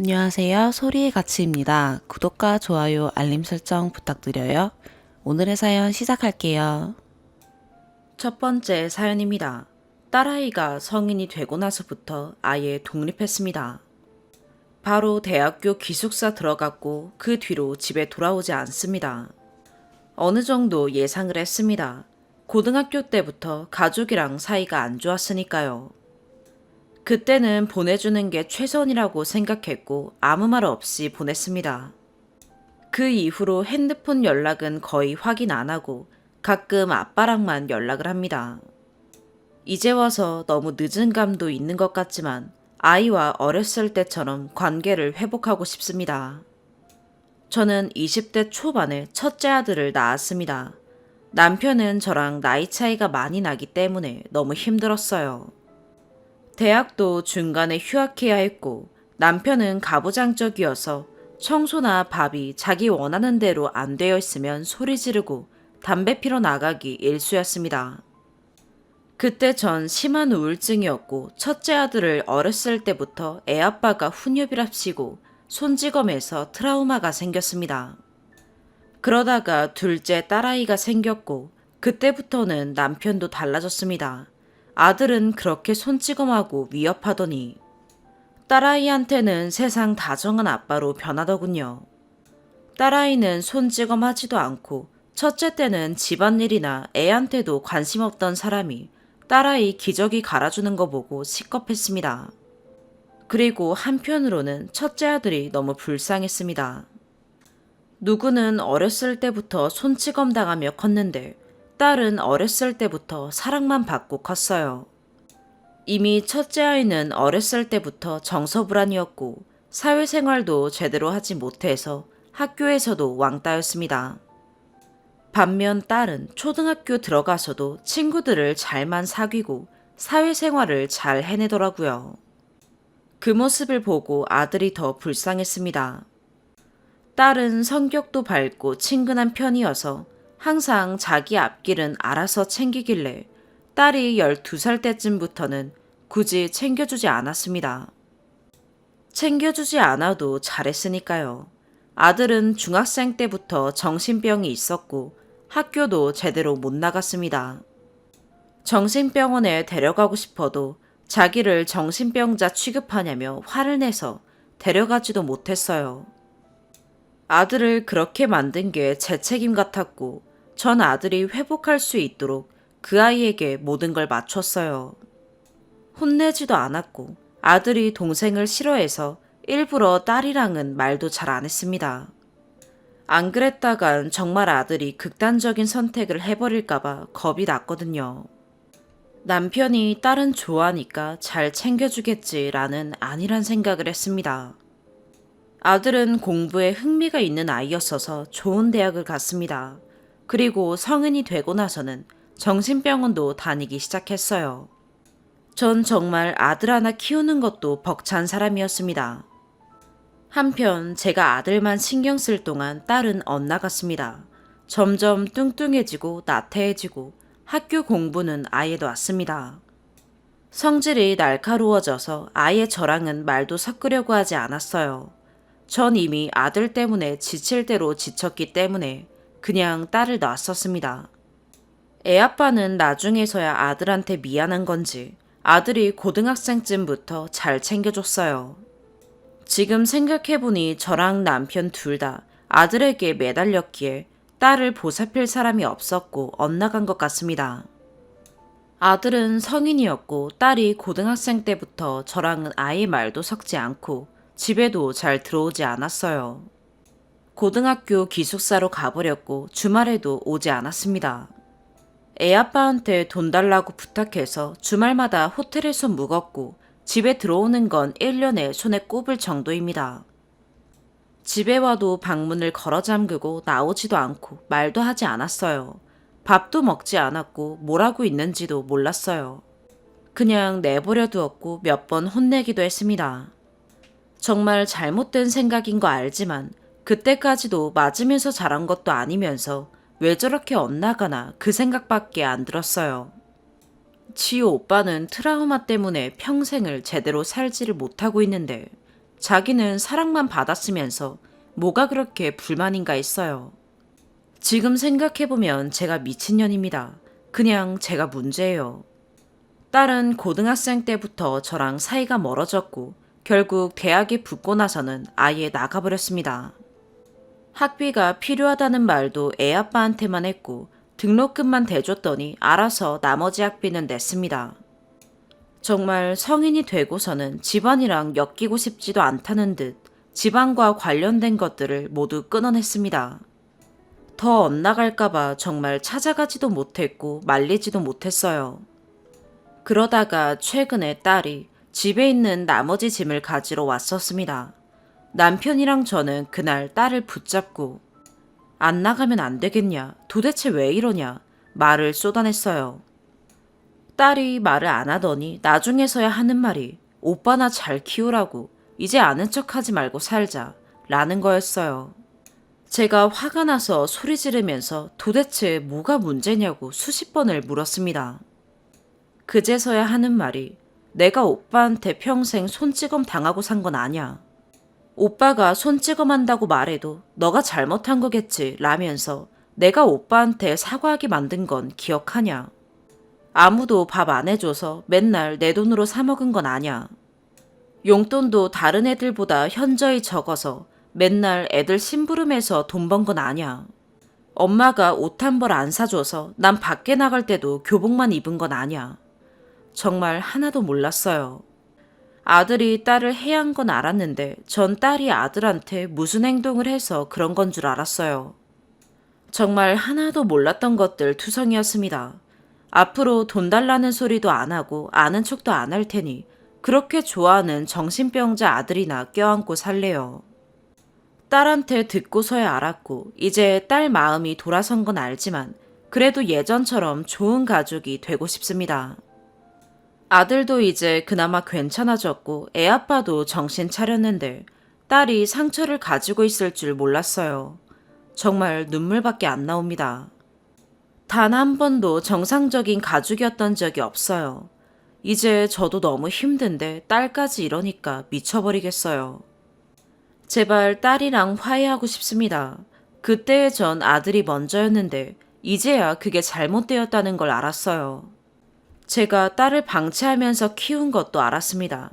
안녕하세요. 소리의 가치입니다. 구독과 좋아요, 알림 설정 부탁드려요. 오늘의 사연 시작할게요. 첫 번째 사연입니다. 딸아이가 성인이 되고 나서부터 아예 독립했습니다. 바로 대학교 기숙사 들어갔고 그 뒤로 집에 돌아오지 않습니다. 어느 정도 예상을 했습니다. 고등학교 때부터 가족이랑 사이가 안 좋았으니까요. 그때는 보내주는 게 최선이라고 생각했고 아무 말 없이 보냈습니다. 그 이후로 핸드폰 연락은 거의 확인 안 하고 가끔 아빠랑만 연락을 합니다. 이제 와서 너무 늦은 감도 있는 것 같지만 아이와 어렸을 때처럼 관계를 회복하고 싶습니다. 저는 20대 초반에 첫째 아들을 낳았습니다. 남편은 저랑 나이 차이가 많이 나기 때문에 너무 힘들었어요. 대학도 중간에 휴학해야 했고 남편은 가부장적이어서 청소나 밥이 자기 원하는 대로 안 되어 있으면 소리 지르고 담배 피러 나가기 일쑤였습니다. 그때 전 심한 우울증이었고 첫째 아들을 어렸을 때부터 애아빠가 훈육이랍시고 손찌검해서 트라우마가 생겼습니다. 그러다가 둘째 딸아이가 생겼고 그때부터는 남편도 달라졌습니다. 아들은 그렇게 손찌검하고 위협하더니 딸아이한테는 세상 다정한 아빠로 변하더군요. 딸아이는 손찌검하지도 않고 첫째 때는 집안일이나 애한테도 관심 없던 사람이 딸아이 기저귀 갈아주는 거 보고 시겁했습니다. 그리고 한편으로는 첫째 아들이 너무 불쌍했습니다. 누구는 어렸을 때부터 손찌검 당하며 컸는데 딸은 어렸을 때부터 사랑만 받고 컸어요. 이미 첫째 아이는 어렸을 때부터 정서불안이었고 사회생활도 제대로 하지 못해서 학교에서도 왕따였습니다. 반면 딸은 초등학교 들어가서도 친구들을 잘만 사귀고 사회생활을 잘 해내더라고요. 그 모습을 보고 아들이 더 불쌍했습니다. 딸은 성격도 밝고 친근한 편이어서 항상 자기 앞길은 알아서 챙기길래 딸이 12살 때쯤부터는 굳이 챙겨주지 않았습니다. 챙겨주지 않아도 잘했으니까요. 아들은 중학생 때부터 정신병이 있었고 학교도 제대로 못 나갔습니다. 정신병원에 데려가고 싶어도 자기를 정신병자 취급하냐며 화를 내서 데려가지도 못했어요. 아들을 그렇게 만든 게 제 책임 같았고 전 아들이 회복할 수 있도록 그 아이에게 모든 걸 맞췄어요. 혼내지도 않았고 아들이 동생을 싫어해서 일부러 딸이랑은 말도 잘 안 했습니다. 안 그랬다간 정말 아들이 극단적인 선택을 해버릴까봐 겁이 났거든요. 남편이 딸은 좋아하니까 잘 챙겨주겠지라는 안일한 생각을 했습니다. 아들은 공부에 흥미가 있는 아이였어서 좋은 대학을 갔습니다. 그리고 성인이 되고 나서는 정신병원도 다니기 시작했어요. 전 정말 아들 하나 키우는 것도 벅찬 사람이었습니다. 한편 제가 아들만 신경 쓸 동안 딸은 엇나갔습니다. 점점 뚱뚱해지고 나태해지고 학교 공부는 아예 놨습니다. 성질이 날카로워져서 아예 저랑은 말도 섞으려고 하지 않았어요. 전 이미 아들 때문에 지칠 대로 지쳤기 때문에 그냥 딸을 놨었습니다. 애아빠는 나중에서야 아들한테 미안한 건지 아들이 고등학생쯤부터 잘 챙겨줬어요. 지금 생각해보니 저랑 남편 둘 다 아들에게 매달렸기에 딸을 보살필 사람이 없었고 엇나간 것 같습니다. 아들은 성인이었고 딸이 고등학생 때부터 저랑은 아예 말도 섞지 않고 집에도 잘 들어오지 않았어요. 고등학교 기숙사로 가버렸고 주말에도 오지 않았습니다. 애아빠한테 돈 달라고 부탁해서 주말마다 호텔에서 묵었고 집에 들어오는 건 1년에 손에 꼽을 정도입니다. 집에 와도 방문을 걸어 잠그고 나오지도 않고 말도 하지 않았어요. 밥도 먹지 않았고 뭘 하고 있는지도 몰랐어요. 그냥 내버려 두었고 몇 번 혼내기도 했습니다. 정말 잘못된 생각인 거 알지만 그때까지도 맞으면서 자란 것도 아니면서 왜 저렇게 엇나가나 그 생각밖에 안 들었어요. 지호 오빠는 트라우마 때문에 평생을 제대로 살지를 못하고 있는데 자기는 사랑만 받았으면서 뭐가 그렇게 불만인가 했어요. 지금 생각해보면 제가 미친년입니다. 그냥 제가 문제예요. 딸은 고등학생 때부터 저랑 사이가 멀어졌고 결국 대학에 붙고 나서는 아예 나가버렸습니다. 학비가 필요하다는 말도 애 아빠한테만 했고 등록금만 대줬더니 알아서 나머지 학비는 냈습니다. 정말 성인이 되고서는 집안이랑 엮이고 싶지도 않다는 듯 집안과 관련된 것들을 모두 끊어냈습니다. 더 엇나갈까봐 정말 찾아가지도 못했고 말리지도 못했어요. 그러다가 최근에 딸이 집에 있는 나머지 짐을 가지러 왔었습니다. 남편이랑 저는 그날 딸을 붙잡고 안 나가면 안 되겠냐, 도대체 왜 이러냐 말을 쏟아냈어요. 딸이 말을 안 하더니 나중에서야 하는 말이 오빠나 잘 키우라고 이제 아는 척하지 말고 살자 라는 거였어요. 제가 화가 나서 소리 지르면서 도대체 뭐가 문제냐고 수십 번을 물었습니다. 그제서야 하는 말이 내가 오빠한테 평생 손찌검 당하고 산 건 아냐. 오빠가 손찌검 한다고 말해도 너가 잘못한 거겠지 라면서 내가 오빠한테 사과하게 만든 건 기억하냐. 아무도 밥 안 해줘서 맨날 내 돈으로 사 먹은 건 아냐. 용돈도 다른 애들보다 현저히 적어서 맨날 애들 심부름해서 돈 번 건 아냐. 엄마가 옷 한 벌 안 사줘서 난 밖에 나갈 때도 교복만 입은 건 아냐. 정말 하나도 몰랐어요. 아들이 딸을 해한 건 알았는데 전 딸이 아들한테 무슨 행동을 해서 그런 건 줄 알았어요. 정말 하나도 몰랐던 것들 투성이었습니다. 앞으로 돈 달라는 소리도 안 하고 아는 척도 안 할 테니 그렇게 좋아하는 정신병자 아들이나 껴안고 살래요. 딸한테 듣고서야 알았고 이제 딸 마음이 돌아선 건 알지만 그래도 예전처럼 좋은 가족이 되고 싶습니다. 아들도 이제 그나마 괜찮아졌고 애 아빠도 정신 차렸는데 딸이 상처를 가지고 있을 줄 몰랐어요. 정말 눈물밖에 안 나옵니다. 단 한 번도 정상적인 가족이었던 적이 없어요. 이제 저도 너무 힘든데 딸까지 이러니까 미쳐버리겠어요. 제발 딸이랑 화해하고 싶습니다. 그때의 전 아들이 먼저였는데 이제야 그게 잘못되었다는 걸 알았어요. 제가 딸을 방치하면서 키운 것도 알았습니다.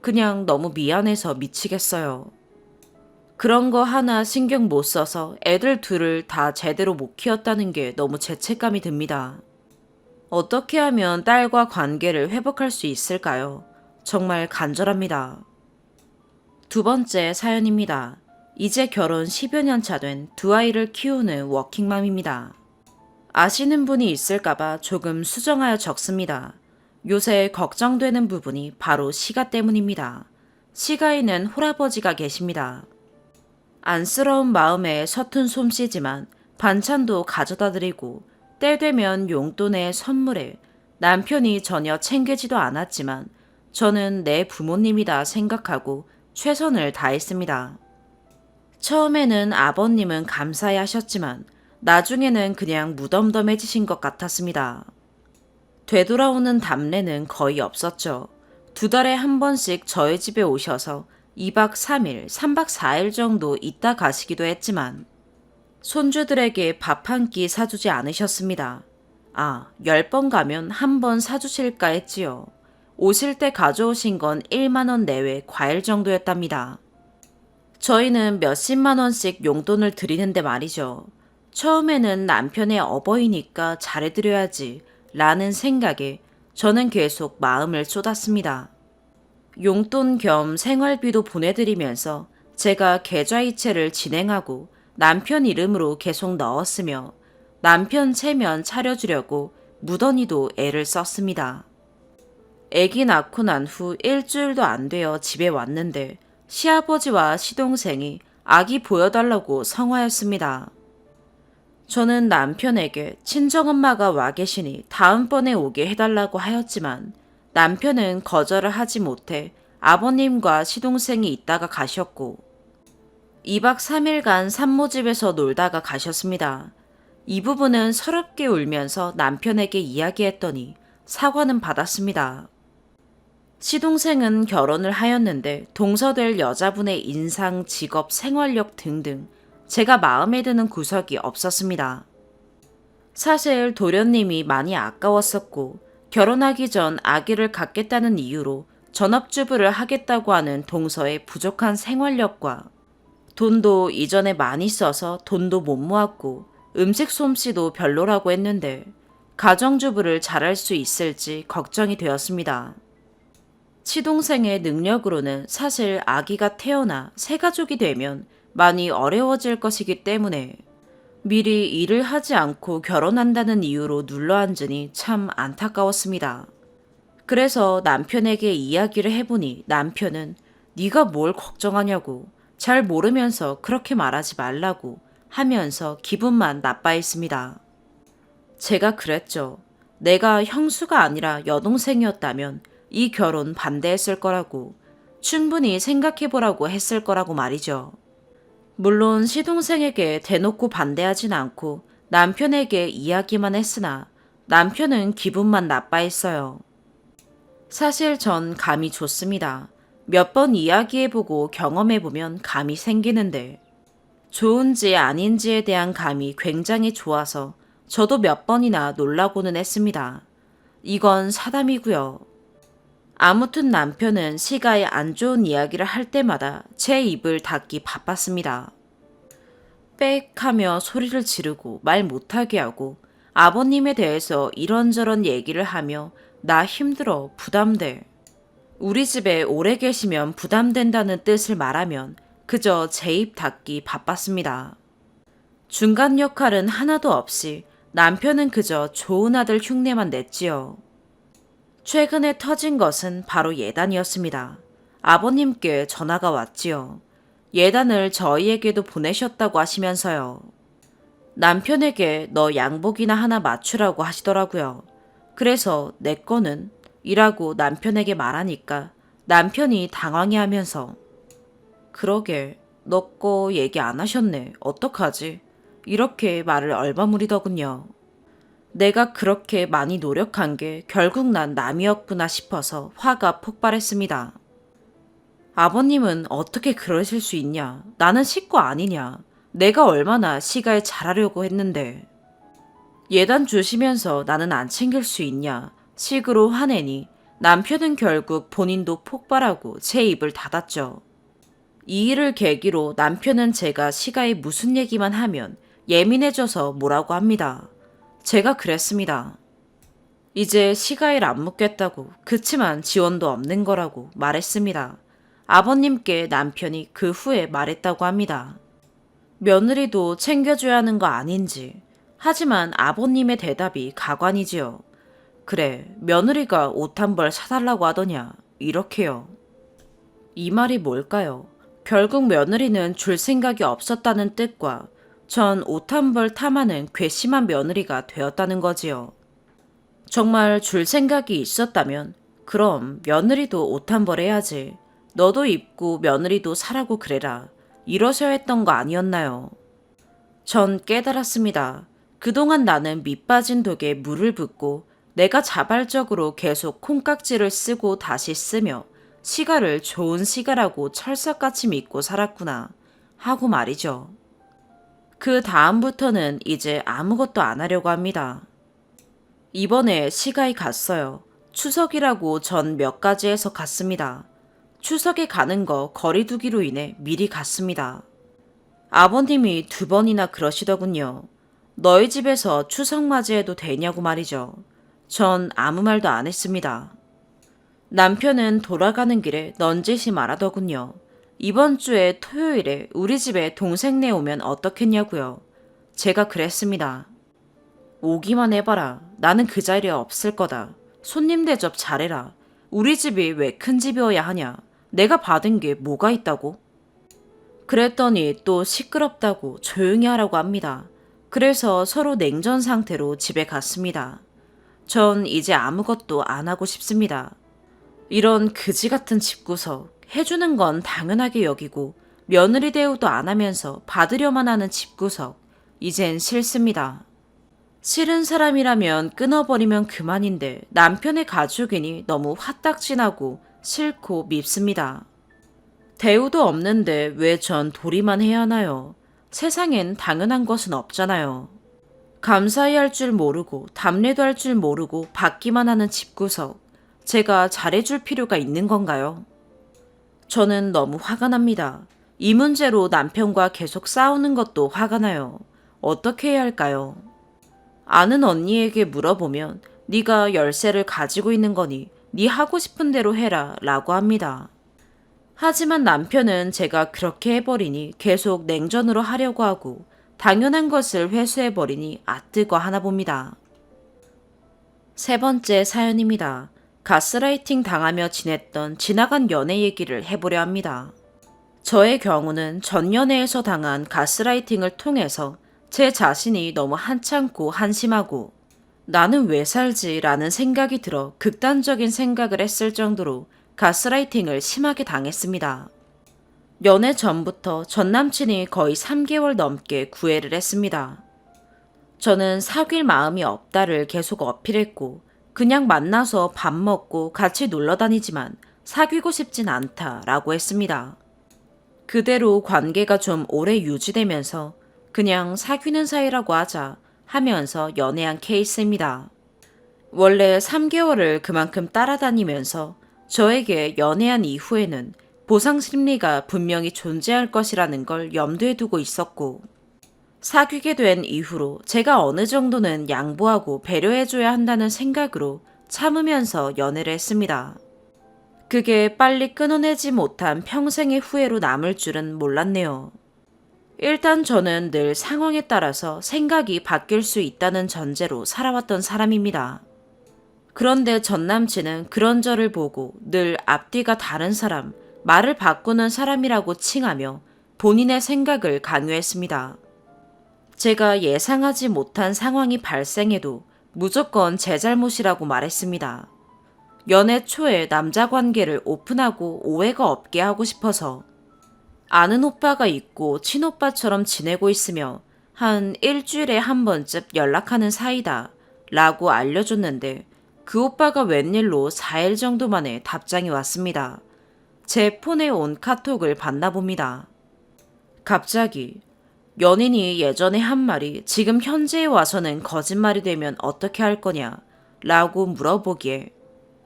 그냥 너무 미안해서 미치겠어요. 그런 거 하나 신경 못 써서 애들 둘을 다 제대로 못 키웠다는 게 너무 죄책감이 듭니다. 어떻게 하면 딸과 관계를 회복할 수 있을까요? 정말 간절합니다. 두 번째 사연입니다. 이제 결혼 10여 년 차 된 두 아이를 키우는 워킹맘입니다. 아시는 분이 있을까봐 조금 수정하여 적습니다. 요새 걱정되는 부분이 바로 시가 때문입니다. 시가에는 홀아버지가 계십니다. 안쓰러운 마음에 서툰 솜씨지만 반찬도 가져다 드리고 때 되면 용돈에 선물에 남편이 전혀 챙기지도 않았지만 저는 내 부모님이다 생각하고 최선을 다했습니다. 처음에는 아버님은 감사해 하셨지만 나중에는 그냥 무덤덤해지신 것 같았습니다. 되돌아오는 답례는 거의 없었죠. 2달에 한 번씩 저희 집에 오셔서 2박 3일, 3박 4일 정도 있다 가시기도 했지만 손주들에게 밥 한 끼 사주지 않으셨습니다. 10번 가면 한 번 사주실까 했지요. 오실 때 가져오신 건 1만 원 내외 과일 정도였답니다. 저희는 몇십만 원씩 용돈을 드리는데 말이죠. 처음에는 남편의 어버이니까 잘해드려야지 라는 생각에 저는 계속 마음을 쏟았습니다. 용돈 겸 생활비도 보내드리면서 제가 계좌이체를 진행하고 남편 이름으로 계속 넣었으며 남편 체면 차려주려고 무던히도 애를 썼습니다. 애기 낳고 난 후 일주일도 안 되어 집에 왔는데 시아버지와 시동생이 아기 보여달라고 성화였습니다. 저는 남편에게 친정엄마가 와 계시니 다음번에 오게 해달라고 하였지만 남편은 거절을 하지 못해 아버님과 시동생이 있다가 가셨고 2박 3일간 산모집에서 놀다가 가셨습니다. 이 부분은 서럽게 울면서 남편에게 이야기했더니 사과는 받았습니다. 시동생은 결혼을 하였는데 동서될 여자분의 인상, 직업, 생활력 등등 제가 마음에 드는 구석이 없었습니다. 사실 도련님이 많이 아까웠었고 결혼하기 전 아기를 갖겠다는 이유로 전업주부를 하겠다고 하는 동서의 부족한 생활력과 돈도 이전에 많이 써서 돈도 못 모았고 음식 솜씨도 별로라고 했는데 가정주부를 잘할 수 있을지 걱정이 되었습니다. 시동생의 능력으로는 사실 아기가 태어나 새 가족이 되면 많이 어려워질 것이기 때문에 미리 일을 하지 않고 결혼한다는 이유로 눌러앉으니 참 안타까웠습니다. 그래서 남편에게 이야기를 해보니 남편은 네가 뭘 걱정하냐고 잘 모르면서 그렇게 말하지 말라고 하면서 기분만 나빠했습니다. 제가 그랬죠. 내가 형수가 아니라 여동생이었다면 이 결혼 반대했을 거라고 충분히 생각해보라고 했을 거라고 말이죠. 물론 시동생에게 대놓고 반대하진 않고 남편에게 이야기만 했으나 남편은 기분만 나빠했어요. 사실 전 감이 좋습니다. 몇 번 이야기해보고 경험해보면 감이 생기는데 좋은지 아닌지에 대한 감이 굉장히 좋아서 저도 몇 번이나 놀라고는 했습니다. 이건 사담이고요. 아무튼 남편은 시가에 안 좋은 이야기를 할 때마다 제 입을 닫기 바빴습니다. 빽 하며 소리를 지르고 말 못하게 하고 아버님에 대해서 이런저런 얘기를 하며 나 힘들어 부담돼. 우리 집에 오래 계시면 부담된다는 뜻을 말하면 그저 제 입 닫기 바빴습니다. 중간 역할은 하나도 없이 남편은 그저 좋은 아들 흉내만 냈지요. 최근에 터진 것은 바로 예단이었습니다. 아버님께 전화가 왔지요. 예단을 저희에게도 보내셨다고 하시면서요. 남편에게 너 양복이나 하나 맞추라고 하시더라고요. 그래서 내 거는? 이라고 남편에게 말하니까 남편이 당황해 하면서 그러게 너 거 얘기 안 하셨네. 어떡하지? 이렇게 말을 얼버무리더군요. 내가 그렇게 많이 노력한 게 결국 난 남이었구나 싶어서 화가 폭발했습니다. 아버님은 어떻게 그러실 수 있냐? 나는 식구 아니냐? 내가 얼마나 시가에 잘하려고 했는데. 예단 주시면서 나는 안 챙길 수 있냐? 식으로 화내니 남편은 결국 본인도 폭발하고 제 입을 닫았죠. 이 일을 계기로 남편은 제가 시가에 무슨 얘기만 하면 예민해져서 뭐라고 합니다. 제가 그랬습니다. 이제 시가일 안 묻겠다고 그치만 지원도 없는 거라고 말했습니다. 아버님께 남편이 그 후에 말했다고 합니다. 며느리도 챙겨줘야 하는 거 아닌지. 하지만 아버님의 대답이 가관이지요. 그래, 며느리가 옷 한 벌 사달라고 하더냐. 이렇게요. 이 말이 뭘까요? 결국 며느리는 줄 생각이 없었다는 뜻과 전 옷 한 벌 탐하는 괘씸한 며느리가 되었다는 거지요. 정말 줄 생각이 있었다면 그럼 며느리도 옷 한 벌 해야지. 너도 입고 며느리도 사라고 그래라. 이러셔야 했던 거 아니었나요? 전 깨달았습니다. 그동안 나는 밑빠진 독에 물을 붓고 내가 자발적으로 계속 콩깍지를 쓰고 다시 쓰며 시가를 좋은 시가라고 철석같이 믿고 살았구나 하고 말이죠. 그 다음부터는 이제 아무것도 안 하려고 합니다. 이번에 시가에 갔어요. 추석이라고 전 몇 가지 해서 갔습니다. 추석에 가는 거 거리두기로 인해 미리 갔습니다. 아버님이 2번이나 그러시더군요. 너희 집에서 추석 맞이해도 되냐고 말이죠. 전 아무 말도 안 했습니다. 남편은 돌아가는 길에 넌지시 말하더군요. 이번 주에 토요일에 우리 집에 동생네 오면 어떻겠냐고요. 제가 그랬습니다. 오기만 해봐라. 나는 그 자리에 없을 거다. 손님 대접 잘해라. 우리 집이 왜 큰 집이어야 하냐. 내가 받은 게 뭐가 있다고? 그랬더니 또 시끄럽다고 조용히 하라고 합니다. 그래서 서로 냉전 상태로 집에 갔습니다. 전 이제 아무것도 안 하고 싶습니다. 이런 그지 같은 집구석, 해주는 건 당연하게 여기고 며느리 대우도 안 하면서 받으려만 하는 집구석, 이젠 싫습니다. 싫은 사람이라면 끊어버리면 그만인데 남편의 가족이니 너무 화딱지나고 싫고 밉습니다. 대우도 없는데 왜 전 도리만 해야 하나요? 세상엔 당연한 것은 없잖아요. 감사히 할 줄 모르고 답례도 할 줄 모르고 받기만 하는 집구석. 제가 잘해줄 필요가 있는 건가요? 저는 너무 화가 납니다. 이 문제로 남편과 계속 싸우는 것도 화가 나요. 어떻게 해야 할까요? 아는 언니에게 물어보면 네가 열쇠를 가지고 있는 거니 네 하고 싶은 대로 해라 라고 합니다. 하지만 남편은 제가 그렇게 해버리니 계속 냉전으로 하려고 하고 당연한 것을 회수해버리니 아뜨거 하나 봅니다. 세 번째 사연입니다. 가스라이팅 당하며 지냈던 지나간 연애 얘기를 해보려 합니다. 저의 경우는 전 연애에서 당한 가스라이팅을 통해서 제 자신이 너무 한창고 한심하고 나는 왜 살지? 라는 생각이 들어 극단적인 생각을 했을 정도로 가스라이팅을 심하게 당했습니다. 연애 전부터 전 남친이 거의 3개월 넘게 구애를 했습니다. 저는 사귈 마음이 없다를 계속 어필했고 그냥 만나서 밥 먹고 같이 놀러 다니지만 사귀고 싶진 않다라고 했습니다. 그대로 관계가 좀 오래 유지되면서 그냥 사귀는 사이라고 하자 하면서 연애한 케이스입니다. 원래 3개월을 그만큼 따라다니면서 저에게 연애한 이후에는 보상 심리가 분명히 존재할 것이라는 걸 염두에 두고 있었고 사귀게 된 이후로 제가 어느 정도는 양보하고 배려해줘야 한다는 생각으로 참으면서 연애를 했습니다. 그게 빨리 끊어내지 못한 평생의 후회로 남을 줄은 몰랐네요. 일단 저는 늘 상황에 따라서 생각이 바뀔 수 있다는 전제로 살아왔던 사람입니다. 그런데 전 남친은 그런 저를 보고 늘 앞뒤가 다른 사람, 말을 바꾸는 사람이라고 칭하며 본인의 생각을 강요했습니다. 제가 예상하지 못한 상황이 발생해도 무조건 제 잘못이라고 말했습니다. 연애 초에 남자 관계를 오픈하고 오해가 없게 하고 싶어서 아는 오빠가 있고 친오빠처럼 지내고 있으며 한 일주일에 한 번쯤 연락하는 사이다 라고 알려줬는데 그 오빠가 웬일로 4일 정도 만에 답장이 왔습니다. 제 폰에 온 카톡을 봤나 봅니다. 갑자기 연인이 예전에 한 말이 지금 현재에 와서는 거짓말이 되면 어떻게 할 거냐 라고 물어보기에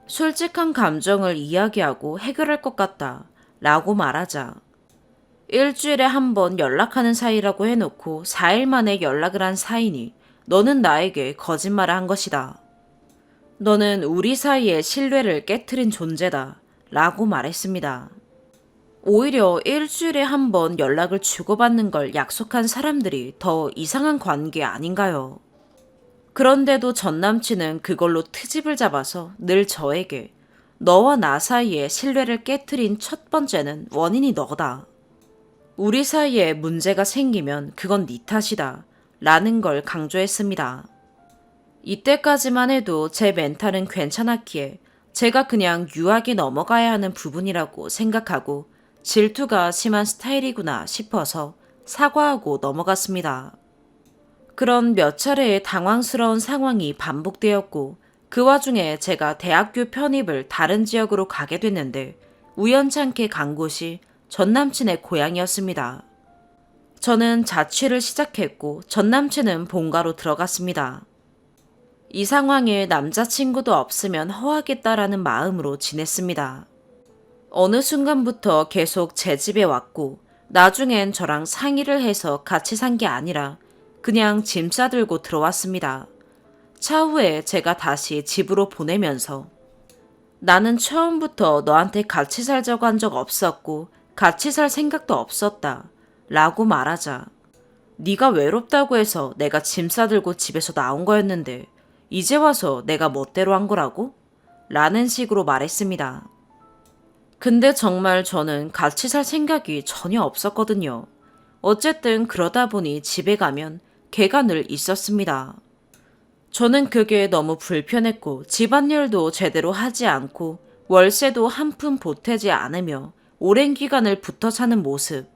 솔직한 감정을 이야기하고 해결할 것 같다 라고 말하자 일주일에 한 번 연락하는 사이라고 해놓고 4일 만에 연락을 한 사이니 너는 나에게 거짓말을 한 것이다. 너는 우리 사이의 신뢰를 깨트린 존재다 라고 말했습니다. 오히려 일주일에 한 번 연락을 주고받는 걸 약속한 사람들이 더 이상한 관계 아닌가요? 그런데도 전 남친은 그걸로 트집을 잡아서 늘 저에게 너와 나 사이의 신뢰를 깨트린 첫 번째는 원인이 너다. 우리 사이에 문제가 생기면 그건 네 탓이다. 라는 걸 강조했습니다. 이때까지만 해도 제 멘탈은 괜찮았기에 제가 그냥 유하게 넘어가야 하는 부분이라고 생각하고 질투가 심한 스타일이구나 싶어서 사과하고 넘어갔습니다. 그런 몇 차례의 당황스러운 상황이 반복되었고 그 와중에 제가 대학교 편입을 다른 지역으로 가게 됐는데 우연찮게 간 곳이 전 남친의 고향이었습니다. 저는 자취를 시작했고 전 남친은 본가로 들어갔습니다. 이 상황에 남자친구도 없으면 허하겠다라는 마음으로 지냈습니다. 어느 순간부터 계속 제 집에 왔고 나중엔 저랑 상의를 해서 같이 산 게 아니라 그냥 짐 싸들고 들어왔습니다. 차후에 제가 다시 집으로 보내면서 나는 처음부터 너한테 같이 살자고 한 적 없었고 같이 살 생각도 없었다 라고 말하자 네가 외롭다고 해서 내가 짐 싸들고 집에서 나온 거였는데 이제 와서 내가 멋대로 한 거라고? 라는 식으로 말했습니다. 근데 정말 저는 같이 살 생각이 전혀 없었거든요. 어쨌든 그러다 보니 집에 가면 걔가 늘 있었습니다. 저는 그게 너무 불편했고 집안일도 제대로 하지 않고 월세도 한 푼 보태지 않으며 오랜 기간을 붙어 사는 모습.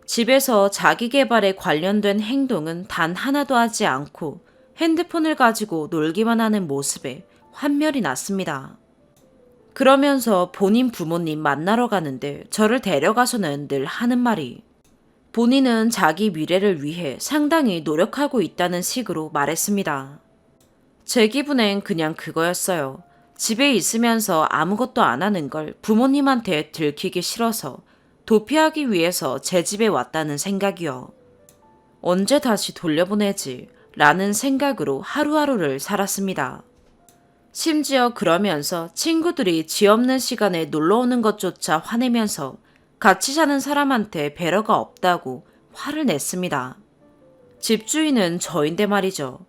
집에서 자기 개발에 관련된 행동은 단 하나도 하지 않고 핸드폰을 가지고 놀기만 하는 모습에 환멸이 났습니다. 그러면서 본인 부모님 만나러 가는데 저를 데려가서는 늘 하는 말이 본인은 자기 미래를 위해 상당히 노력하고 있다는 식으로 말했습니다. 제 기분엔 그냥 그거였어요. 집에 있으면서 아무것도 안 하는 걸 부모님한테 들키기 싫어서 도피하기 위해서 제 집에 왔다는 생각이요. 언제 다시 돌려보내지? 라는 생각으로 하루하루를 살았습니다. 심지어 그러면서 친구들이 지 없는 시간에 놀러 오는 것조차 화내면서 같이 사는 사람한테 배려가 없다고 화를 냈습니다. 집주인은 저인데 말이죠.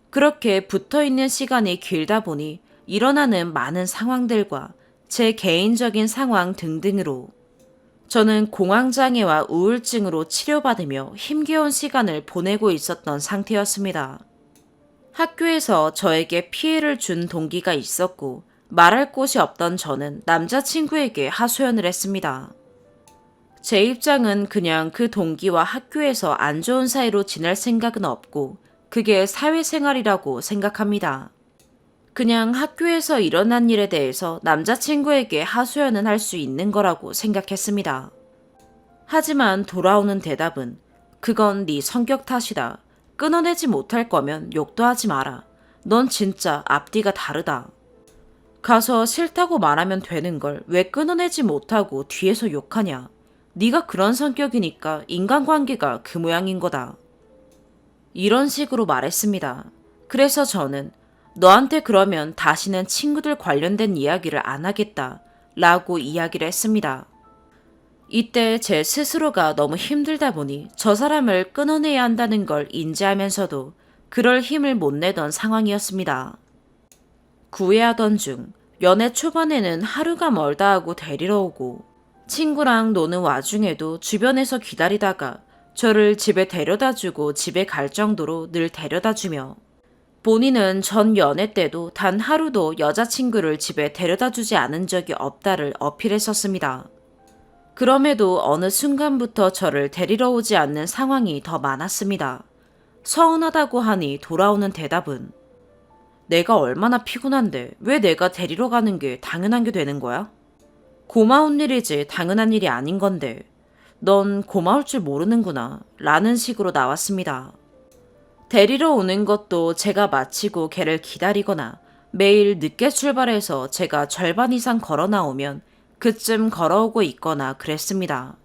그렇게 붙어 있는 시간이 길다 보니 일어나는 많은 상황들과 제 개인적인 상황 등등으로 저는 공황장애와 우울증으로 치료받으며 힘겨운 시간을 보내고 있었던 상태였습니다. 학교에서 저에게 피해를 준 동기가 있었고 말할 곳이 없던 저는 남자친구에게 하소연을 했습니다. 제 입장은 그냥 그 동기와 학교에서 안 좋은 사이로 지낼 생각은 없고 그게 사회생활이라고 생각합니다. 그냥 학교에서 일어난 일에 대해서 남자친구에게 하소연은 할 수 있는 거라고 생각했습니다. 하지만 돌아오는 대답은 그건 네 성격 탓이다. 끊어내지 못할 거면 욕도 하지 마라. 넌 진짜 앞뒤가 다르다. 가서 싫다고 말하면 되는 걸 왜 끊어내지 못하고 뒤에서 욕하냐. 네가 그런 성격이니까 인간관계가 그 모양인 거다. 이런 식으로 말했습니다. 그래서 저는 너한테 그러면 다시는 친구들 관련된 이야기를 안 하겠다 라고 이야기를 했습니다. 이때 제 스스로가 너무 힘들다 보니 저 사람을 끊어내야 한다는 걸 인지하면서도 그럴 힘을 못 내던 상황이었습니다. 구애하던 중 연애 초반에는 하루가 멀다 하고 데리러 오고 친구랑 노는 와중에도 주변에서 기다리다가 저를 집에 데려다주고 집에 갈 정도로 늘 데려다주며 본인은 전 연애 때도 단 하루도 여자친구를 집에 데려다주지 않은 적이 없다를 어필했었습니다. 그럼에도 어느 순간부터 저를 데리러 오지 않는 상황이 더 많았습니다. 서운하다고 하니 돌아오는 대답은 내가 얼마나 피곤한데 왜 내가 데리러 가는 게 당연한 게 되는 거야? 고마운 일이지 당연한 일이 아닌 건데 넌 고마울 줄 모르는구나 라는 식으로 나왔습니다. 데리러 오는 것도 제가 마치고 걔를 기다리거나 매일 늦게 출발해서 제가 절반 이상 걸어 나오면 그쯤 걸어오고 있거나 그랬습니다.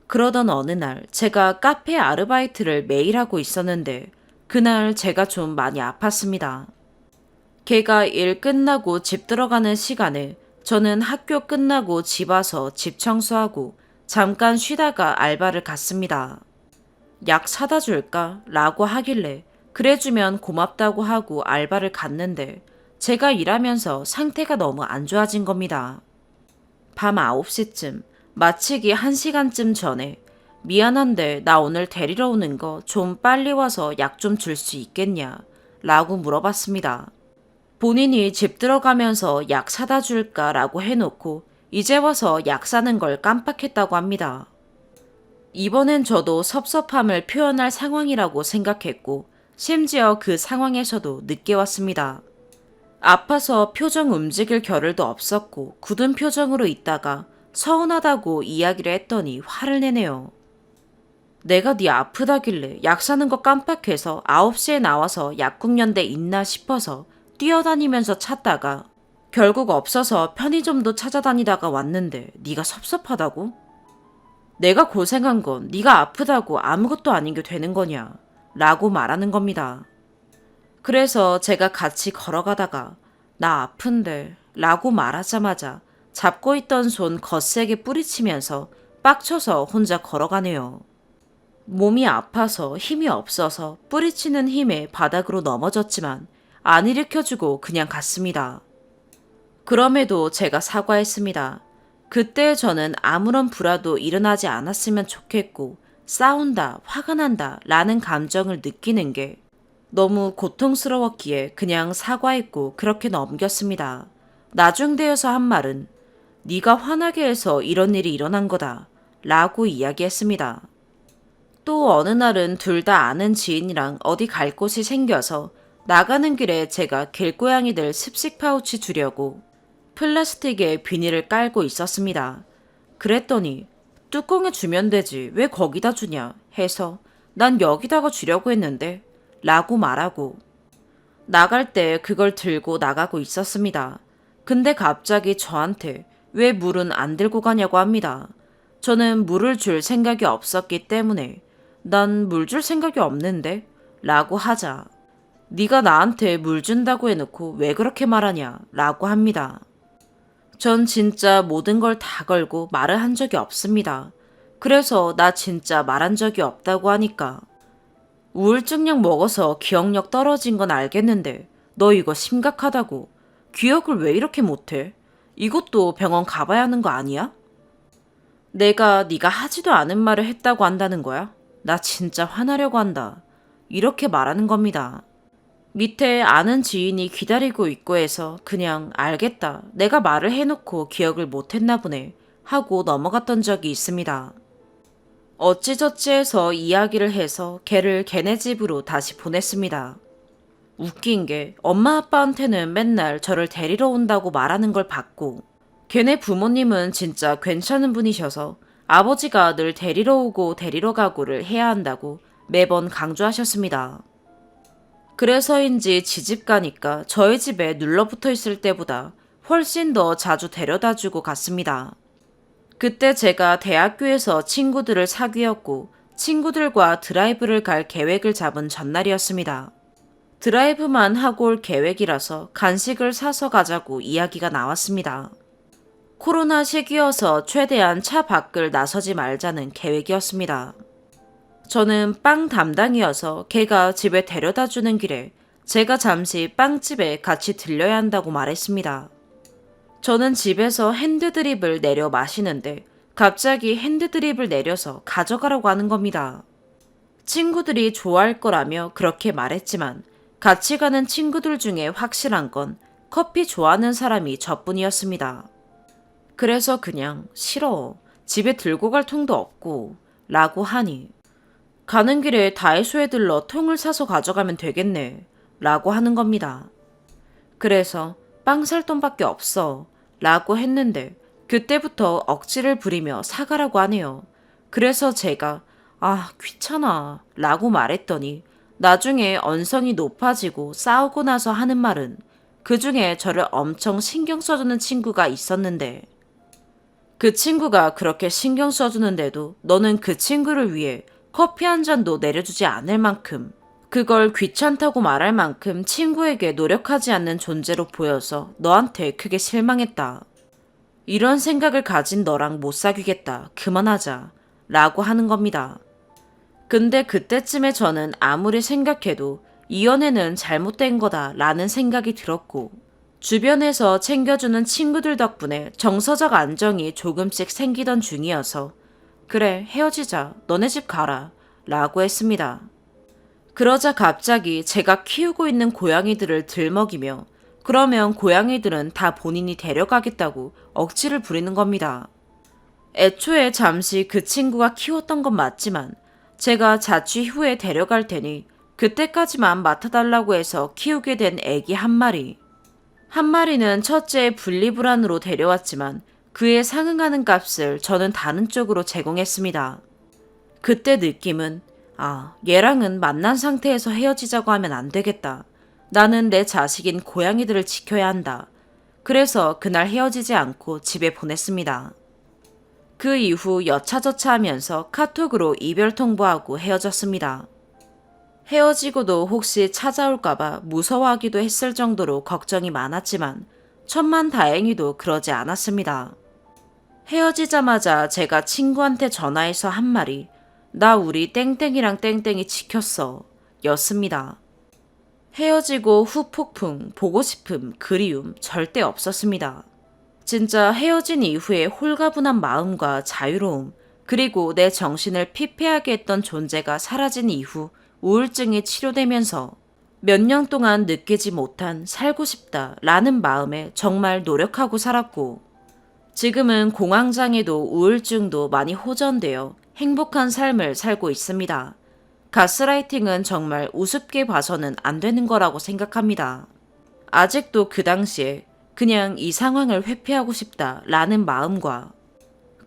그러던 어느 날 제가 카페 아르바이트를 매일 하고 있었는데 그날 제가 좀 많이 아팠습니다. 걔가 일 끝나고 집 들어가는 시간에 저는 학교 끝나고 집 와서 집 청소하고 잠깐 쉬다가 알바를 갔습니다. 약 사다 줄까? 라고 하길래 그래주면 고맙다고 하고 알바를 갔는데 제가 일하면서 상태가 너무 안 좋아진 겁니다. 밤 9시쯤 마치기 1시간쯤 전에 미안한데 나 오늘 데리러 오는 거 좀 빨리 와서 약 좀 줄 수 있겠냐? 라고 물어봤습니다. 본인이 집 들어가면서 약 사다 줄까? 라고 해놓고 이제 와서 약 사는 걸 깜빡했다고 합니다. 이번엔 저도 섭섭함을 표현할 상황이라고 생각했고 심지어 그 상황에서도 늦게 왔습니다. 아파서 표정 움직일 겨를도 없었고 굳은 표정으로 있다가 서운하다고 이야기를 했더니 화를 내네요. 내가 네 아프다길래 약 사는 거 깜빡해서 9시에 나와서 약국연대 있나 싶어서 뛰어다니면서 찾다가 결국 없어서 편의점도 찾아다니다가 왔는데 네가 섭섭하다고? 내가 고생한 건 네가 아프다고 아무것도 아닌 게 되는 거냐? 라고 말하는 겁니다. 그래서 제가 같이 걸어가다가 나 아픈데 라고 말하자마자 잡고 있던 손 거세게 뿌리치면서 빡쳐서 혼자 걸어가네요. 몸이 아파서 힘이 없어서 뿌리치는 힘에 바닥으로 넘어졌지만 안 일으켜주고 그냥 갔습니다. 그럼에도 제가 사과했습니다. 그때 저는 아무런 불화도 일어나지 않았으면 좋겠고 싸운다, 화가 난다 라는 감정을 느끼는 게 너무 고통스러웠기에 그냥 사과했고 그렇게 넘겼습니다. 나중 되어서 한 말은 네가 화나게 해서 이런 일이 일어난 거다 라고 이야기했습니다. 또 어느 날은 둘 다 아는 지인이랑 어디 갈 곳이 생겨서 나가는 길에 제가 길고양이들 습식 파우치 주려고 플라스틱에 비닐을 깔고 있었습니다. 그랬더니 뚜껑에 주면 되지 왜 거기다 주냐 해서 난 여기다가 주려고 했는데 라고 말하고 나갈 때 그걸 들고 나가고 있었습니다. 근데 갑자기 저한테 왜 물은 안 들고 가냐고 합니다. 저는 물을 줄 생각이 없었기 때문에 난 물 줄 생각이 없는데 라고 하자 네가 나한테 물 준다고 해놓고 왜 그렇게 말하냐 라고 합니다. 전 진짜 모든 걸 다 걸고 말을 한 적이 없습니다. 그래서 나 진짜 말한 적이 없다고 하니까 우울증약 먹어서 기억력 떨어진 건 알겠는데 너 이거 심각하다고. 기억을 왜 이렇게 못해? 이것도 병원 가봐야 하는 거 아니야? 내가 네가 하지도 않은 말을 했다고 한다는 거야? 나 진짜 화나려고 한다. 이렇게 말하는 겁니다. 밑에 아는 지인이 기다리고 있고 해서 그냥 알겠다. 내가 말을 해놓고 기억을 못했나 보네. 하고 넘어갔던 적이 있습니다. 어찌저찌 해서 이야기를 해서 걔를 걔네 집으로 다시 보냈습니다. 웃긴 게 엄마 아빠한테는 맨날 저를 데리러 온다고 말하는 걸 봤고 걔네 부모님은 진짜 괜찮은 분이셔서 아버지가 늘 데리러 오고 데리러 가고를 해야 한다고 매번 강조하셨습니다. 그래서인지 지집 가니까 저희 집에 눌러붙어 있을 때보다 훨씬 더 자주 데려다 주고 갔습니다. 그때 제가 대학교에서 친구들을 사귀었고 친구들과 드라이브를 갈 계획을 잡은 전날이었습니다. 드라이브만 하고 올 계획이라서 간식을 사서 가자고 이야기가 나왔습니다. 코로나 시기여서 최대한 차 밖을 나서지 말자는 계획이었습니다. 저는 빵 담당이어서 걔가 집에 데려다 주는 길에 제가 잠시 빵집에 같이 들려야 한다고 말했습니다. 저는 집에서 핸드드립을 내려 마시는데 갑자기 핸드드립을 내려서 가져가라고 하는 겁니다. 친구들이 좋아할 거라며 그렇게 말했지만 같이 가는 친구들 중에 확실한 건 커피 좋아하는 사람이 저뿐이었습니다. 그래서 그냥 싫어. 집에 들고 갈 통도 없고 라고 하니 가는 길에 다이소에 들러 통을 사서 가져가면 되겠네 라고 하는 겁니다. 그래서 빵 살 돈밖에 없어 라고 했는데 그때부터 억지를 부리며 사가라고 하네요. 그래서 제가 귀찮아 라고 말했더니 나중에 언성이 높아지고 싸우고 나서 하는 말은 그중에 저를 엄청 신경 써주는 친구가 있었는데 그 친구가 그렇게 신경 써주는데도 너는 그 친구를 위해 커피 한 잔도 내려주지 않을 만큼 그걸 귀찮다고 말할 만큼 친구에게 노력하지 않는 존재로 보여서 너한테 크게 실망했다. 이런 생각을 가진 너랑 못 사귀겠다. 그만하자. 라고 하는 겁니다. 근데 그때쯤에 저는 아무리 생각해도 이 연애는 잘못된 거다 라는 생각이 들었고 주변에서 챙겨주는 친구들 덕분에 정서적 안정이 조금씩 생기던 중이어서 그래 헤어지자 너네 집 가라 라고 했습니다. 그러자 갑자기 제가 키우고 있는 고양이들을 들먹이며 그러면 고양이들은 다 본인이 데려가겠다고 억지를 부리는 겁니다. 애초에 잠시 그 친구가 키웠던 건 맞지만 제가 자취 후에 데려갈 테니 그때까지만 맡아달라고 해서 키우게 된 애기 한 마리. 한 마리는 첫째의 분리불안으로 데려왔지만 그에 상응하는 값을 저는 다른 쪽으로 제공했습니다. 그때 느낌은 얘랑은 만난 상태에서 헤어지자고 하면 안 되겠다. 나는 내 자식인 고양이들을 지켜야 한다. 그래서 그날 헤어지지 않고 집에 보냈습니다. 그 이후 여차저차하면서 카톡으로 이별 통보하고 헤어졌습니다. 헤어지고도 혹시 찾아올까봐 무서워하기도 했을 정도로 걱정이 많았지만 천만다행히도 그러지 않았습니다. 헤어지자마자 제가 친구한테 전화해서 한 말이 나 우리 땡땡이랑 땡땡이 지켰어 였습니다. 헤어지고 후 폭풍, 보고 싶음, 그리움 절대 없었습니다. 진짜 헤어진 이후에 홀가분한 마음과 자유로움, 그리고 내 정신을 피폐하게 했던 존재가 사라진 이후 우울증이 치료되면서 몇 년 동안 느끼지 못한 살고 싶다 라는 마음에 정말 노력하고 살았고 지금은 공황장애도 우울증도 많이 호전되어 행복한 삶을 살고 있습니다. 가스라이팅은 정말 우습게 봐서는 안 되는 거라고 생각합니다. 아직도 그 당시에 그냥 이 상황을 회피하고 싶다라는 마음과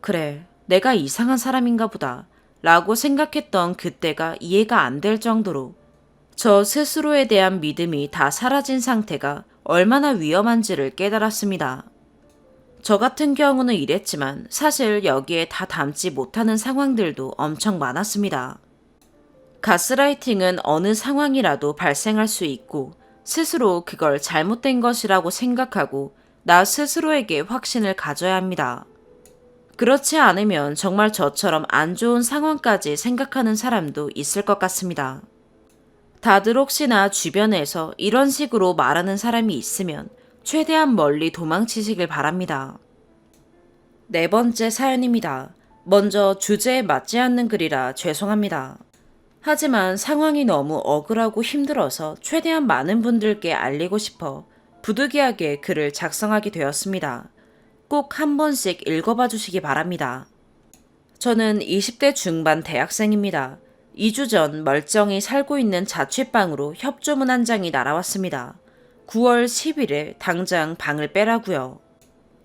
그래, 내가 이상한 사람인가 보다 라고 생각했던 그때가 이해가 안 될 정도로 저 스스로에 대한 믿음이 다 사라진 상태가 얼마나 위험한지를 깨달았습니다. 저 같은 경우는 이랬지만 사실 여기에 다 담지 못하는 상황들도 엄청 많았습니다. 가스라이팅은 어느 상황이라도 발생할 수 있고 스스로 그걸 잘못된 것이라고 생각하고 나 스스로에게 확신을 가져야 합니다. 그렇지 않으면 정말 저처럼 안 좋은 상황까지 생각하는 사람도 있을 것 같습니다. 다들 혹시나 주변에서 이런 식으로 말하는 사람이 있으면 최대한 멀리 도망치시길 바랍니다. 네 번째 사연입니다. 먼저 주제에 맞지 않는 글이라 죄송합니다. 하지만 상황이 너무 억울하고 힘들어서 최대한 많은 분들께 알리고 싶어 부득이하게 글을 작성하게 되었습니다. 꼭 한 번씩 읽어봐 주시기 바랍니다. 저는 20대 중반 대학생입니다. 2주 전 멀쩡히 살고 있는 자취방으로 협조문 한 장이 날아왔습니다. 9월 10일에 당장 방을 빼라고요.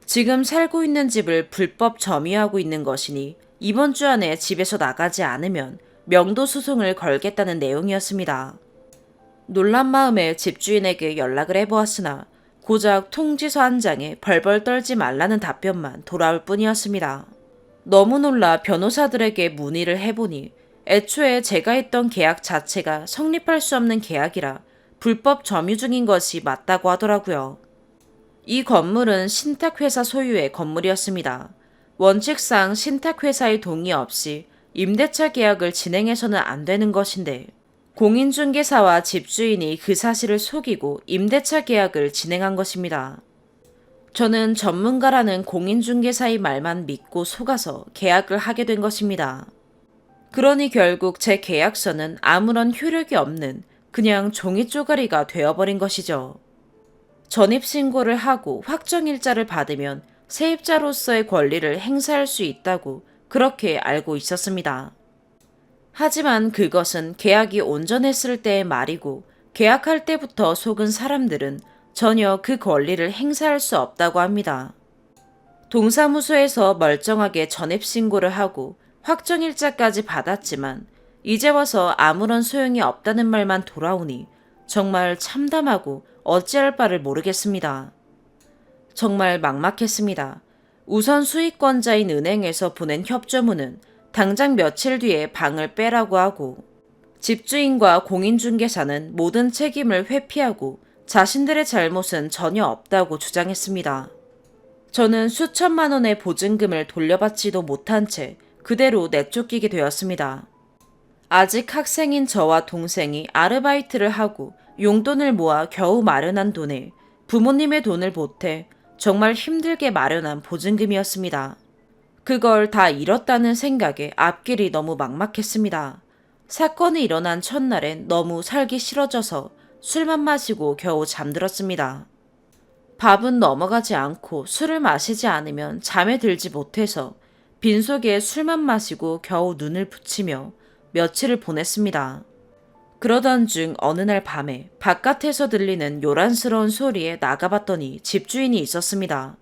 지금 살고 있는 집을 불법 점유하고 있는 것이니 이번 주 안에 집에서 나가지 않으면 명도 소송을 걸겠다는 내용이었습니다. 놀란 마음에 집주인에게 연락을 해보았으나 고작 통지서 한 장에 벌벌 떨지 말라는 답변만 돌아올 뿐이었습니다. 너무 놀라 변호사들에게 문의를 해보니 애초에 제가 했던 계약 자체가 성립할 수 없는 계약이라 불법 점유 중인 것이 맞다고 하더라고요. 이 건물은 신탁회사 소유의 건물이었습니다. 원칙상 신탁회사의 동의 없이 임대차 계약을 진행해서는 안 되는 것인데 공인중개사와 집주인이 그 사실을 속이고 임대차 계약을 진행한 것입니다. 저는 전문가라는 공인중개사의 말만 믿고 속아서 계약을 하게 된 것입니다. 그러니 결국 제 계약서는 아무런 효력이 없는 그냥 종이 쪼가리가 되어버린 것이죠. 전입신고를 하고 확정일자를 받으면 세입자로서의 권리를 행사할 수 있다고 그렇게 알고 있었습니다. 하지만 그것은 계약이 온전했을 때의 말이고 계약할 때부터 속은 사람들은 전혀 그 권리를 행사할 수 없다고 합니다. 동사무소에서 멀쩡하게 전입신고를 하고 확정일자까지 받았지만 이제 와서 아무런 소용이 없다는 말만 돌아오니 정말 참담하고 어찌할 바를 모르겠습니다. 정말 막막했습니다. 우선 수익권자인 은행에서 보낸 협조문은 당장 며칠 뒤에 방을 빼라고 하고 집주인과 공인중개사는 모든 책임을 회피하고 자신들의 잘못은 전혀 없다고 주장했습니다. 저는 수천만 원의 보증금을 돌려받지도 못한 채 그대로 내쫓기게 되었습니다. 아직 학생인 저와 동생이 아르바이트를 하고 용돈을 모아 겨우 마련한 돈에 부모님의 돈을 보태 정말 힘들게 마련한 보증금이었습니다. 그걸 다 잃었다는 생각에 앞길이 너무 막막했습니다. 사건이 일어난 첫날엔 너무 살기 싫어져서 술만 마시고 겨우 잠들었습니다. 밥은 넘어가지 않고 술을 마시지 않으면 잠에 들지 못해서 빈속에 술만 마시고 겨우 눈을 붙이며 며칠을 보냈습니다. 그러던 중 어느 날 밤에 바깥에서 들리는 요란스러운 소리에 나가봤더니 집주인이 있었습니다.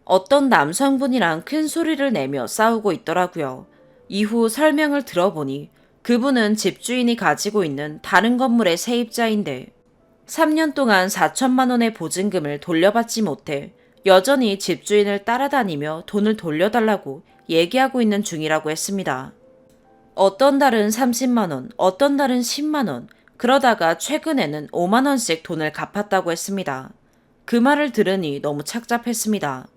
어떤 남성분이랑 큰 소리를 내며 싸우고 있더라고요. 이후 설명을 들어보니 그분은 집주인이 가지고 있는 다른 건물의 세입자인데 3년 동안 4천만 원의 보증금을 돌려받지 못해 여전히 집주인을 따라다니며 돈을 돌려달라고 얘기하고 있는 중이라고 했습니다. 어떤 달은 30만 원, 어떤 달은 10만 원, 그러다가 최근에는 5만 원씩 돈을 갚았다고 했습니다. 그 말을 들으니 너무 착잡했습니다.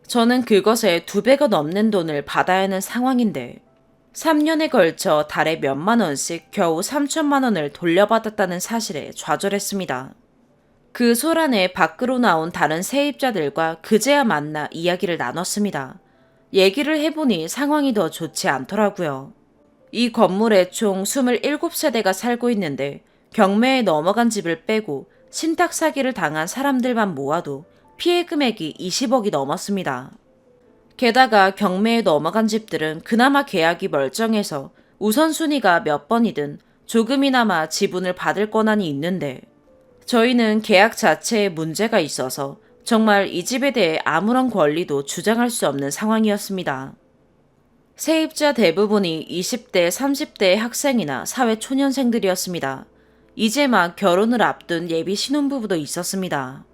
저는 그것에 2배가 넘는 돈을 받아야 하는 상황인데 3년에 걸쳐 달에 몇만 원씩 겨우 3천만 원을 돌려받았다는 사실에 좌절했습니다. 그 소란에 밖으로 나온 다른 세입자들과 그제야 만나 이야기를 나눴습니다. 얘기를 해보니 상황이 더 좋지 않더라고요. 이 건물에 총 27세대가 살고 있는데 경매에 넘어간 집을 빼고 신탁 사기를 당한 사람들만 모아도 피해 금액이 20억이 넘었습니다. 게다가 경매에 넘어간 집들은 그나마 계약이 멀쩡해서 우선순위가 몇 번이든 조금이나마 지분을 받을 권한이 있는데 저희는 계약 자체에 문제가 있어서 정말 이 집에 대해 아무런 권리도 주장할 수 없는 상황이었습니다. 세입자 대부분이 20대, 30대의 학생이나 사회 초년생들이었습니다. 이제 막 결혼을 앞둔 예비 신혼부부도 있었습니다.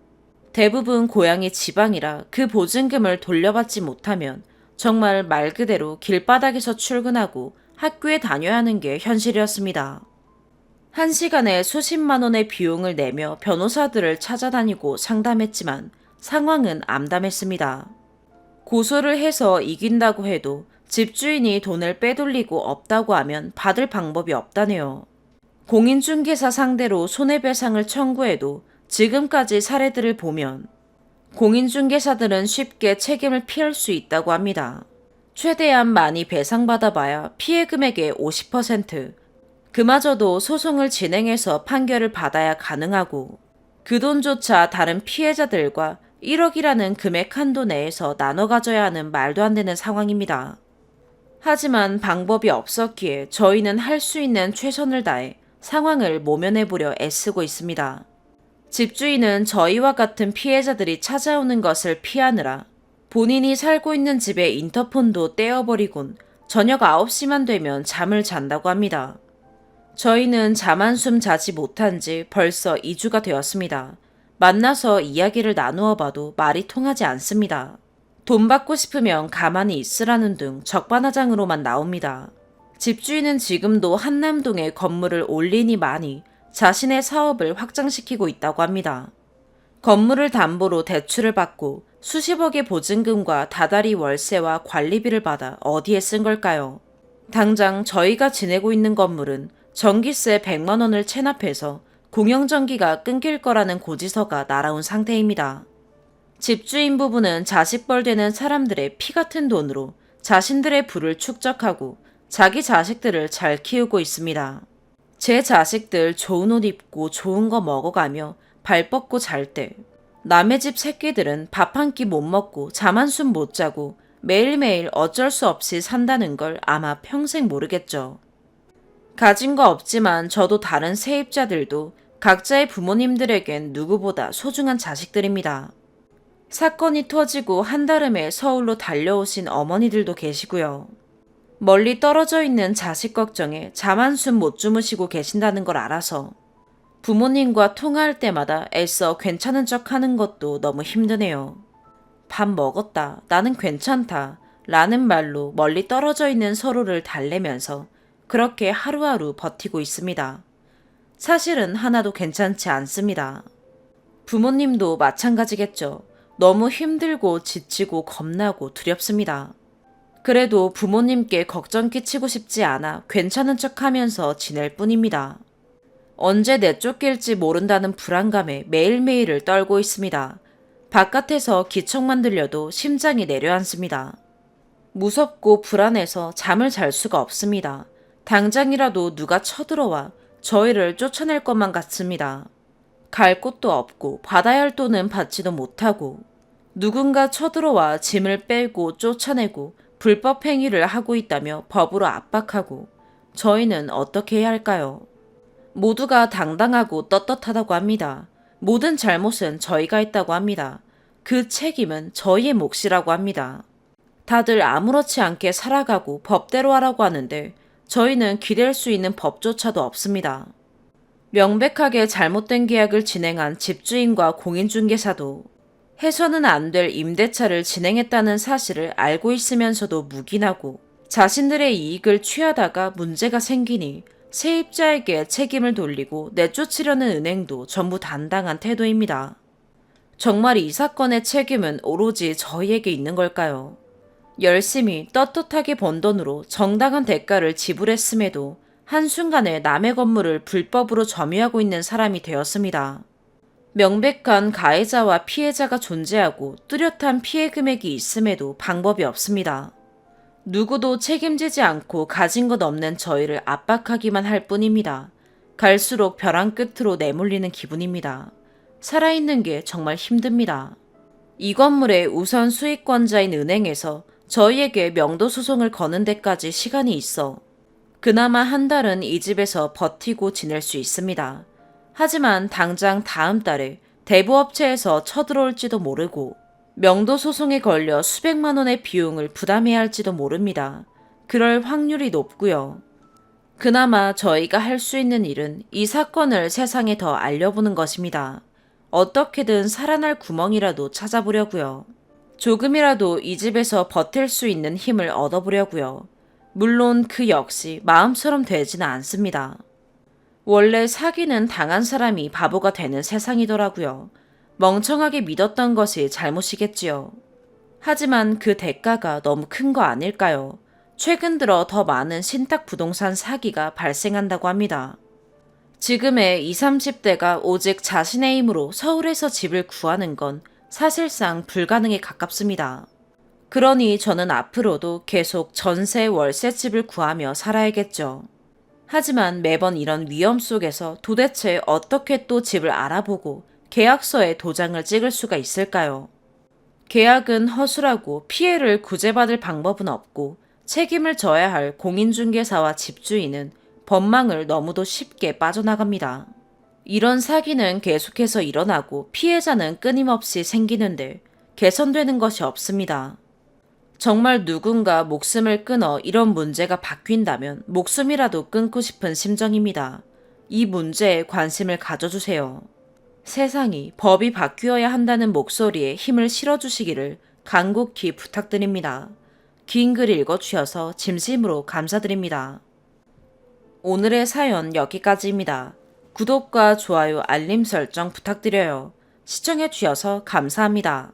대부분 고향이 지방이라 그 보증금을 돌려받지 못하면 정말 말 그대로 길바닥에서 출근하고 학교에 다녀야 하는 게 현실이었습니다. 한 시간에 수십만 원의 비용을 내며 변호사들을 찾아다니고 상담했지만 상황은 암담했습니다. 고소를 해서 이긴다고 해도 집주인이 돈을 빼돌리고 없다고 하면 받을 방법이 없다네요. 공인중개사 상대로 손해배상을 청구해도 지금까지 사례들을 보면 공인중개사들은 쉽게 책임을 피할 수 있다고 합니다. 최대한 많이 배상받아봐야 피해 금액의 50%, 그마저도 소송을 진행해서 판결을 받아야 가능하고 그 돈조차 다른 피해자들과 1억이라는 금액 한도 내에서 나눠 가져야 하는 말도 안 되는 상황입니다. 하지만 방법이 없었기에 저희는 할 수 있는 최선을 다해 상황을 모면해보려 애쓰고 있습니다. 집주인은 저희와 같은 피해자들이 찾아오는 것을 피하느라 본인이 살고 있는 집의 인터폰도 떼어버리곤 저녁 9시만 되면 잠을 잔다고 합니다. 저희는 잠 한숨 자지 못한 지 벌써 2주가 되었습니다. 만나서 이야기를 나누어 봐도 말이 통하지 않습니다. 돈 받고 싶으면 가만히 있으라는 등 적반하장으로만 나옵니다. 집주인은 지금도 한남동에 건물을 올리니 많이 자신의 사업을 확장시키고 있다고 합니다. 건물을 담보로 대출을 받고 수십억의 보증금과 다달이 월세와 관리비를 받아 어디에 쓴 걸까요? 당장 저희가 지내고 있는 건물은 전기세 100만 원을 체납해서 공영전기가 끊길 거라는 고지서가 날아온 상태입니다. 집주인 부부는 자식벌 되는 사람들의 피 같은 돈으로 자신들의 부를 축적하고 자기 자식들을 잘 키우고 있습니다. 제 자식들 좋은 옷 입고 좋은 거 먹어가며 발 뻗고 잘 때 남의 집 새끼들은 밥 한 끼 못 먹고 잠 한숨 못 자고 매일매일 어쩔 수 없이 산다는 걸 아마 평생 모르겠죠. 가진 거 없지만 저도 다른 세입자들도 각자의 부모님들에겐 누구보다 소중한 자식들입니다. 사건이 터지고 한달음에 서울로 달려오신 어머니들도 계시고요. 멀리 떨어져 있는 자식 걱정에 잠 한숨 못 주무시고 계신다는 걸 알아서 부모님과 통화할 때마다 애써 괜찮은 척 하는 것도 너무 힘드네요. 밥 먹었다, 나는 괜찮다 라는 말로 멀리 떨어져 있는 서로를 달래면서 그렇게 하루하루 버티고 있습니다. 사실은 하나도 괜찮지 않습니다. 부모님도 마찬가지겠죠. 너무 힘들고 지치고 겁나고 두렵습니다. 그래도 부모님께 걱정 끼치고 싶지 않아 괜찮은 척 하면서 지낼 뿐입니다. 언제 내쫓길지 모른다는 불안감에 매일매일을 떨고 있습니다. 바깥에서 기척만 들려도 심장이 내려앉습니다. 무섭고 불안해서 잠을 잘 수가 없습니다. 당장이라도 누가 쳐들어와 저희를 쫓아낼 것만 같습니다. 갈 곳도 없고 받아야 할 돈은 받지도 못하고 누군가 쳐들어와 짐을 빼고 쫓아내고 불법 행위를 하고 있다며 법으로 압박하고 저희는 어떻게 해야 할까요? 모두가 당당하고 떳떳하다고 합니다. 모든 잘못은 저희가 했다고 합니다. 그 책임은 저희의 몫이라고 합니다. 다들 아무렇지 않게 살아가고 법대로 하라고 하는데 저희는 기댈 수 있는 법조차도 없습니다. 명백하게 잘못된 계약을 진행한 집주인과 공인중개사도 해서는 안 될 임대차를 진행했다는 사실을 알고 있으면서도 묵인하고 자신들의 이익을 취하다가 문제가 생기니 세입자에게 책임을 돌리고 내쫓으려는 은행도 전부 단당한 태도입니다. 정말 이 사건의 책임은 오로지 저희에게 있는 걸까요? 열심히 떳떳하게 번 돈으로 정당한 대가를 지불했음에도 한순간에 남의 건물을 불법으로 점유하고 있는 사람이 되었습니다. 명백한 가해자와 피해자가 존재하고 뚜렷한 피해 금액이 있음에도 방법이 없습니다. 누구도 책임지지 않고 가진 것 없는 저희를 압박하기만 할 뿐입니다. 갈수록 벼랑 끝으로 내몰리는 기분입니다. 살아있는 게 정말 힘듭니다. 이 건물의 우선 수익권자인 은행에서 저희에게 명도 소송을 거는 데까지 시간이 있어 그나마 한 달은 이 집에서 버티고 지낼 수 있습니다. 하지만 당장 다음 달에 대부업체에서 쳐들어올지도 모르고 명도 소송에 걸려 수백만 원의 비용을 부담해야 할지도 모릅니다. 그럴 확률이 높고요. 그나마 저희가 할 수 있는 일은 이 사건을 세상에 더 알려보는 것입니다. 어떻게든 살아날 구멍이라도 찾아보려고요. 조금이라도 이 집에서 버틸 수 있는 힘을 얻어보려고요. 물론 그 역시 마음처럼 되지는 않습니다. 원래 사기는 당한 사람이 바보가 되는 세상이더라고요. 멍청하게 믿었던 것이 잘못이겠지요. 하지만 그 대가가 너무 큰 거 아닐까요? 최근 들어 더 많은 신탁 부동산 사기가 발생한다고 합니다. 지금의 20, 30대가 오직 자신의 힘으로 서울에서 집을 구하는 건 사실상 불가능에 가깝습니다. 그러니 저는 앞으로도 계속 전세 월세 집을 구하며 살아야겠죠. 하지만 매번 이런 위험 속에서 도대체 어떻게 또 집을 알아보고 계약서에 도장을 찍을 수가 있을까요? 계약은 허술하고 피해를 구제받을 방법은 없고 책임을 져야 할 공인중개사와 집주인은 법망을 너무도 쉽게 빠져나갑니다. 이런 사기는 계속해서 일어나고 피해자는 끊임없이 생기는데 개선되는 것이 없습니다. 정말 누군가 목숨을 끊어 이런 문제가 바뀐다면 목숨이라도 끊고 싶은 심정입니다. 이 문제에 관심을 가져주세요. 세상이 법이 바뀌어야 한다는 목소리에 힘을 실어주시기를 간곡히 부탁드립니다. 긴 글 읽어주셔서 진심으로 감사드립니다. 오늘의 사연 여기까지입니다. 구독과 좋아요, 알림 설정 부탁드려요. 시청해주셔서 감사합니다.